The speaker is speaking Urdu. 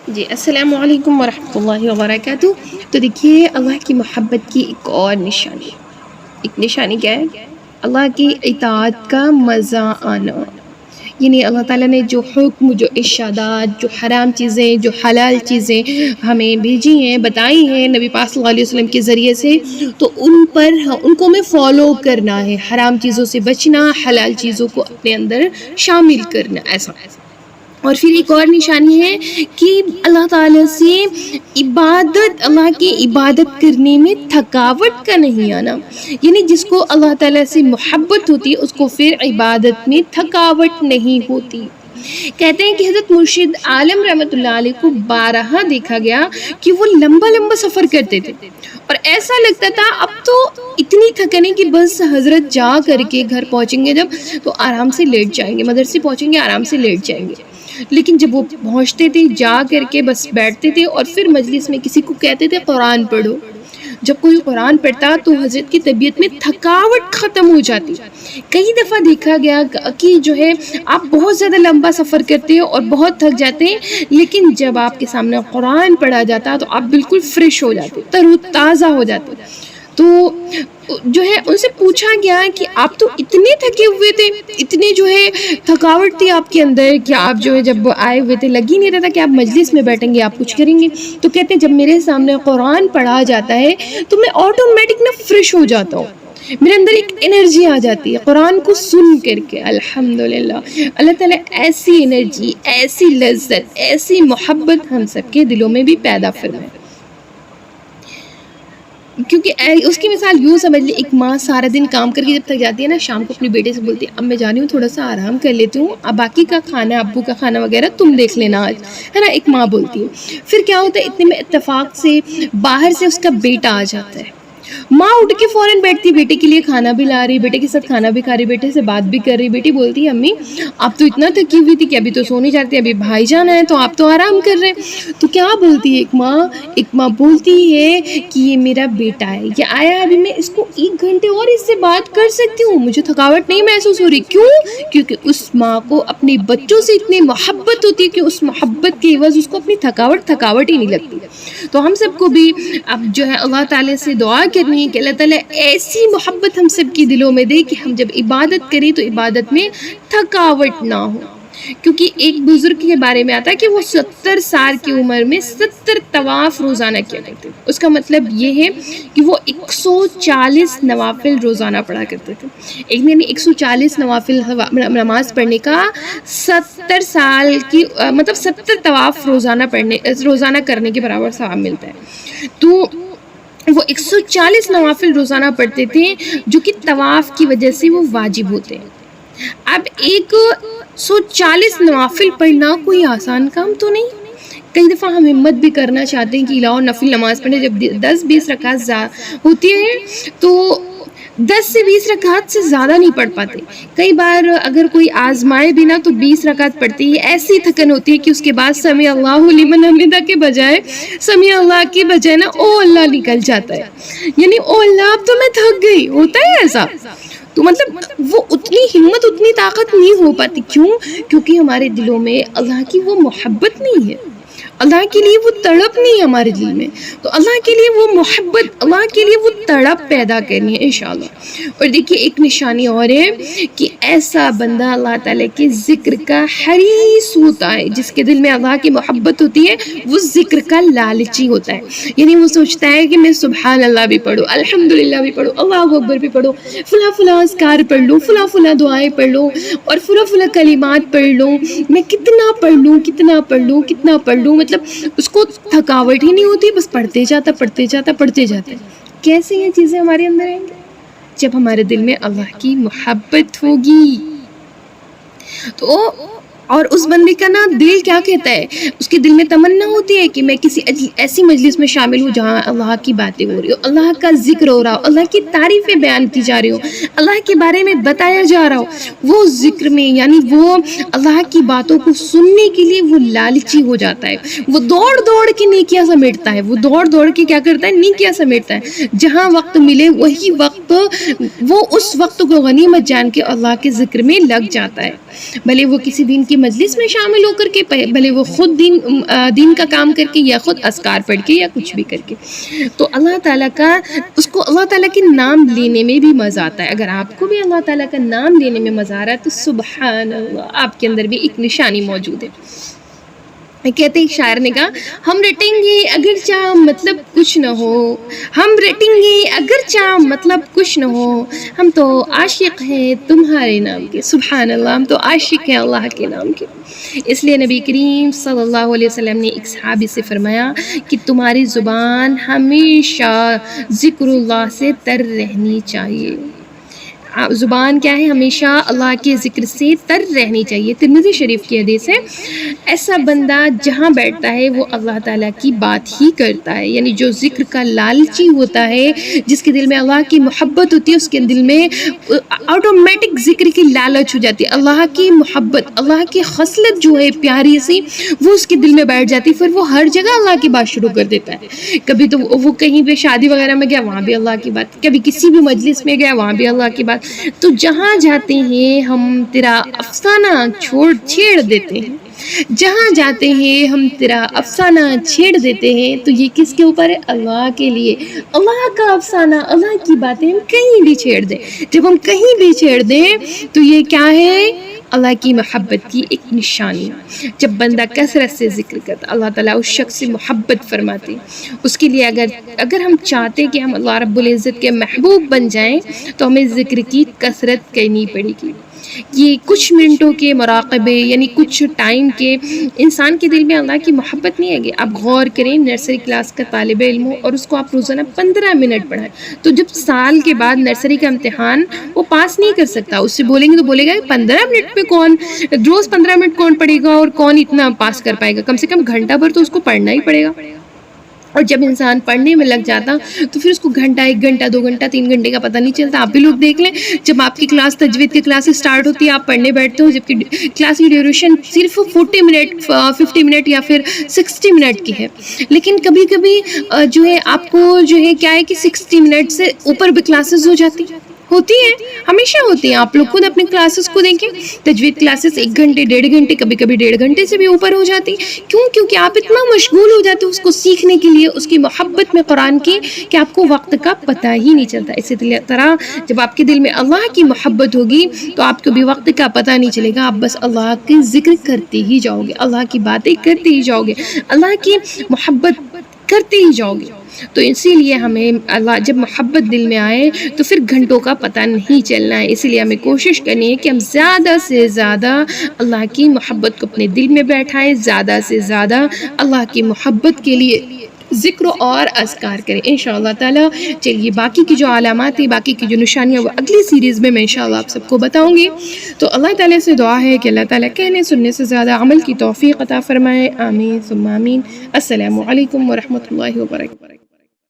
جی السلام علیکم ورحمۃ اللہ وبرکاتہ۔ تو دیکھیے اللہ کی محبت کی ایک اور نشانی کیا ہے؟ اللہ کی اطاعت کا مزہ آنا، یعنی اللہ تعالیٰ نے جو حکم، جو ارشادات، جو حرام چیزیں، جو حلال چیزیں ہمیں بھیجی ہیں، بتائی ہیں نبی پاک صلی اللہ علیہ وسلم کے ذریعے سے، تو ان کو ہمیں فالو کرنا ہے، حرام چیزوں سے بچنا، حلال چیزوں کو اپنے اندر شامل کرنا، ایسا۔ اور پھر ایک اور نشانی ہے کہ اللہ تعالیٰ سے اللہ کی عبادت کرنے میں تھکاوٹ کا نہیں آنا، یعنی جس کو اللہ تعالیٰ سے محبت ہوتی ہے اس کو پھر عبادت میں تھکاوٹ نہیں ہوتی۔ کہتے ہیں کہ حضرت مرشد عالم رحمۃ اللہ علیہ کو بارہا دیکھا گیا کہ وہ لمبا سفر کرتے تھے اور ایسا لگتا تھا اب تو اتنی تھکنے کہ بس حضرت جا کر کے گھر پہنچیں گے جب تو آرام سے لیٹ جائیں گے، مدرسے پہنچیں گے آرام سے لیٹ جائیں گے۔ لیکن جب وہ پہنچتے تھے جا کر کے بس بیٹھتے تھے اور پھر مجلس میں کسی کو کہتے تھے قرآن پڑھو، جب کوئی قرآن پڑھتا تو حضرت کی طبیعت میں تھکاوٹ ختم ہو جاتی۔ کئی دفعہ دیکھا گیا کہ جو ہے آپ بہت زیادہ لمبا سفر کرتے ہیں اور بہت تھک جاتے ہیں، لیکن جب آپ کے سامنے قرآن پڑھا جاتا تو آپ بالکل فریش ہو جاتے، تر و تازہ ہو جاتے۔ تو جو ہے ان سے پوچھا گیا کہ آپ تو اتنے تھکے ہوئے تھے، اتنے جو ہے تھکاوٹ تھی آپ کے اندر کہ آپ جو ہے جب آئے ہوئے تھے لگ ہی نہیں رہا تھا کہ آپ مجلس میں بیٹھیں گے، آپ کچھ کریں گے۔ تو کہتے ہیں جب میرے سامنے قرآن پڑھا جاتا ہے تو میں آٹومیٹک نا فریش ہو جاتا ہوں، میرے اندر ایک انرجی آ جاتی ہے قرآن کو سن کر کے۔ الحمدللہ اللہ تعالیٰ ایسی انرجی، ایسی لذت، ایسی محبت ہم سب کے دلوں میں بھی پیدا فرمائے۔ کیونکہ اس کی مثال یوں سمجھ لی، ایک ماں سارا دن کام کر کے جب تک جاتی ہے نا، شام کو اپنے بیٹے سے بولتی ہے اب میں جا رہی ہوں تھوڑا سا آرام کر لیتی ہوں، اب باقی کا کھانا، ابو کا کھانا وغیرہ تم دیکھ لینا آج، ہے نا، ایک ماں بولتی ہے۔ پھر کیا ہوتا ہے، اتنے میں اتفاق سے باہر سے اس کا بیٹا آ جاتا ہے، ماں اٹھ کے فوراً بیٹھتی، بیٹے کے لیے کھانا بھی لا رہی، بیٹے کے ساتھ کھانا بھی کھا رہی، بیٹے سے بات بھی کر رہی۔ بیٹی بولتی ہے امی آپ تو اتنا تھکی ہوئی تھی کہ ابھی تو سو نہیں جاتی، ابھی بھائی جان ہے تو آپ تو آرام کر رہے ہیں۔ تو کیا بولتی ہے ایک ماں بولتی ہے کہ یہ میرا بیٹا ہے، یہ آیا ابھی میں اس کو 1 گھنٹے اور اس سے بات کر سکتی ہوں، مجھے تھکاوٹ نہیں محسوس ہو رہی۔ کیوں؟ کیونکہ اس ماں کو اپنے بچوں سے اتنی محبت ہوتی ہے کہ اس محبت کے عوض اس کو اپنی تھکاوٹ ہی نہیں لگتی۔ تو ہم سب کو بھی اب جو ہے اللہ تعالیٰ سے دعا کرنی ہے کہ اللہ تعالیٰ ایسی محبت ہم سب کی دلوں میں دے کہ ہم جب عبادت کریں تو عبادت میں تھکاوٹ نہ ہو۔ کیونکہ ایک بزرگ کے بارے میں آتا ہے کہ وہ 70 سال کی عمر میں 70 طواف روزانہ کیا کرتے تھے۔ اس کا مطلب یہ ہے کہ وہ 140 نوافل روزانہ پڑھا کرتے تھے۔ ایک یعنی 140 نوافل نماز پڑھنے کا 70 سال کی مطلب 70 طواف روزانہ کرنے کے برابر ثواب ملتا ہے۔ تو وہ 140 نوافل روزانہ پڑھتے تھے جو کہ طواف کی وجہ سے وہ واجب ہوتے ہیں۔ اب 140 نوافل پڑھنا کوئی آسان کام تو نہیں۔ کئی دفعہ ہم ہمت بھی کرنا چاہتے ہیں کہ لاؤ نفل نماز پڑھیں، جب 10-20 رکعت ہوتی ہیں تو 10 سے 20 رکعت سے زیادہ نہیں پڑھ پاتے۔ کئی بار اگر کوئی آزمائے بھی نا تو 20 رکعت پڑھتی ہے، ایسی تھکن ہوتی ہے کہ اس کے بعد سمیع اللہ لمن حمدہ کے بجائے سمیع اللہ کی بجائے نا او اللہ نکل جاتا ہے، یعنی او اللہ اب تو میں تھک گئی، ہوتا ہے ایسا۔ تو مطلب وہ اتنی ہمت، اتنی طاقت نہیں ہو پاتی۔ کیوں؟ کیونکہ ہمارے دلوں میں اللہ کی وہ محبت نہیں ہے، اللہ کے لیے وہ تڑپ نہیں ہے ہمارے دل میں۔ تو اللہ کے لیے وہ محبت، اللہ کے لیے وہ تڑپ پیدا کرنی ہے انشاءاللہ۔ اور دیکھیے ایک نشانی اور ہے کہ ایسا بندہ اللہ تعالیٰ کے ذکر کا حریص ہوتا ہے، جس کے دل میں اللہ کی محبت ہوتی ہے وہ ذکر کا لالچی ہوتا ہے، یعنی وہ سوچتا ہے کہ میں سبحان اللہ بھی پڑھوں، الحمدللہ بھی پڑھوں، اللہ اکبر بھی پڑھوں، فلاں اذکار پڑھ لوں، فلاں دعائیں پڑھ لوں اور فلاں کلمات پڑھ لوں، میں کتنا پڑھ لوں، مطلب اس کو تھکاوٹ ہی نہیں ہوتی، بس پڑھتے جاتا۔ کیسے یہ چیزیں ہمارے اندر آئیں گی؟ جب ہمارے دل میں اللہ کی محبت ہوگی تو۔ اور اس بندے کا نا دل کیا کہتا ہے، اس کے دل میں تمنا ہوتی ہے کہ میں کسی ایسی مجلس میں شامل ہوں جہاں اللہ کی باتیں ہو رہی ہو، اللہ کا ذکر ہو رہا ہو، اللہ کی تعریفیں بیان کی جا رہی ہو، اللہ کے بارے میں بتایا جا رہا ہو۔ وہ ذکر میں یعنی وہ اللہ کی باتوں کو سننے کے لیے وہ لالچی ہو جاتا ہے، وہ دوڑ کے نیکیاں سمیٹتا ہے، وہ دوڑ کے کیا کرتا ہے، نیکیاں سمیٹتا ہے۔ جہاں وقت ملے وہی وقت وہ اس وقت کو غنیمت جان کے اللہ کے ذکر میں لگ جاتا ہے، بھلے وہ کسی دین کی مجلس میں شامل ہو کر کے، بھلے وہ خود دین کا کام کر کے یا خود اذکار پڑھ کے یا کچھ بھی کر کے، تو اللہ تعالیٰ کا، اس کو اللہ تعالیٰ کے نام لینے میں بھی مزہ آتا ہے۔ اگر آپ کو بھی اللہ تعالیٰ کا نام لینے میں مزہ آ رہا ہے تو سبحان اللہ، آپ کے اندر بھی ایک نشانی موجود ہے۔ کہتے ایک شاعر نے کہا، ہم رٹیں گے اگرچہ مطلب کچھ نہ ہو، ہم رٹیں گے اگرچہ مطلب کچھ نہ ہو، ہم تو عاشق ہیں تمہارے نام کے۔ سبحان اللہ، ہم تو عاشق ہیں اللہ کے نام کے۔ اس لیے نبی کریم صلی اللہ علیہ وسلم نے ایک صحابی سے فرمایا کہ تمہاری زبان ہمیشہ ذکر اللہ سے تر رہنی چاہیے۔ زبان کیا ہے؟ ہمیشہ اللہ کے ذکر سے تر رہنی چاہیے۔ ترمذی شریف کی حدیث ہے، ایسا بندہ جہاں بیٹھتا ہے وہ اللہ تعالیٰ کی بات ہی کرتا ہے، یعنی جو ذکر کا لالچی ہوتا ہے، جس کے دل میں اللہ کی محبت ہوتی ہے، اس کے دل میں آٹومیٹک ذکر کی لالچ ہو جاتی ہے، اللہ کی محبت، اللہ کی خصلت جو ہے پیاری سی، وہ اس کے دل میں بیٹھ جاتی ہے، پھر وہ ہر جگہ اللہ کی بات شروع کر دیتا ہے۔ کبھی تو وہ کہیں پہ شادی وغیرہ میں گیا، وہاں بھی اللہ کی بات، کبھی کسی بھی مجلس میں گیا، وہاں بھی اللہ کی بات۔ تو جہاں جاتے ہیں ہم تیرا افسانہ چھیڑ دیتے ہیں، جہاں جاتے ہیں ہم تیرا افسانہ چھیڑ دیتے ہیں، تو یہ کس کے اوپر ہے؟ اللہ کے لیے، اللہ کا افسانہ، اللہ کی باتیں ہم کہیں بھی چھیڑ دیں۔ جب ہم کہیں بھی چھیڑ دیں تو یہ کیا ہے؟ اللہ کی محبت کی ایک نشانی۔ جب بندہ کثرت سے ذکر کرتا، اللہ تعالیٰ اس شخص سے محبت فرماتے۔ اس کے لیے اگر ہم چاہتے کہ ہم اللہ رب العزت کے محبوب بن جائیں تو ہمیں ذکر کی کثرت کرنی پڑے گی۔ یہ کچھ منٹوں کے مراقبے، یعنی کچھ ٹائم کے، انسان کے دل میں اللہ کی محبت نہیں آئے گی۔ آپ غور کریں، نرسری کلاس کا طالب علم ہو اور اس کو آپ روزانہ 15 منٹ پڑھائیں، تو جب سال کے بعد نرسری کا امتحان وہ پاس نہیں کر سکتا، اس سے بولیں گے تو بولے گا 15 منٹ پہ کون روز 15 منٹ کون پڑھے گا اور کون اتنا پاس کر پائے گا؟ کم سے کم گھنٹہ بھر تو اس کو پڑھنا ہی پڑے گا۔ اور جب انسان پڑھنے میں لگ جاتا تو پھر اس کو گھنٹہ، 1 گھنٹہ، 2 گھنٹہ، 3 گھنٹے کا پتہ نہیں چلتا۔ آپ بھی لوگ دیکھ لیں، جب آپ کی کلاس تجوید کی کلاس سٹارٹ ہوتی ہے، آپ پڑھنے بیٹھتے ہو، جبکہ کلاس کی ڈیوریشن صرف 40 منٹ، 50 منٹ یا پھر 60 منٹ کی ہے، لیکن کبھی کبھی جو ہے آپ کو جو ہے کیا ہے کہ 60 منٹ سے اوپر بھی کلاسز ہو جاتی ہوتی ہیں، ہمیشہ ہوتی ہیں۔ آپ لوگ خود اپنے کلاسز کو دیکھیں، تجوید کلاسز 1 گھنٹے، 1.5 گھنٹے، کبھی کبھی 1.5 گھنٹے سے بھی اوپر ہو جاتی۔ کیوں؟ کیونکہ آپ اتنا مشغول ہو جاتے ہو اس کو سیکھنے کے لیے، اس کی محبت میں قرآن کی، کہ آپ کو وقت کا پتہ ہی نہیں چلتا۔ اسی طرح جب آپ کے دل میں اللہ کی محبت ہوگی تو آپ کو بھی وقت کا پتہ نہیں چلے گا، آپ بس اللہ کے ذکر کرتے ہی جاؤ گے، اللہ کی باتیں کرتے ہی جاؤ گے، اللہ کی محبت کرتے ہی جاؤ گے۔ تو اسی لیے ہمیں اللہ جب محبت دل میں آئے تو پھر گھنٹوں کا پتہ نہیں چلنا ہے۔ اسی لیے ہمیں کوشش کرنی ہے کہ ہم زیادہ سے زیادہ اللہ کی محبت کو اپنے دل میں بیٹھائیں، زیادہ سے زیادہ اللہ کی محبت کے لیے ذکر اور اذکار کریں انشاءاللہ تعالی۔ چلیے باقی کی جو علامات ہیں، باقی کی جو نشانیاں، وہ اگلی سیریز میں انشاءاللہ آپ سب کو بتاؤں گی۔ تو اللہ تعالیٰ سے دعا ہے کہ اللہ تعالیٰ کہنے سننے سے زیادہ عمل کی توفیق عطا فرمائے، آمین ثم آمین۔ السلام علیکم ورحمۃ اللہ وبرکاتہ۔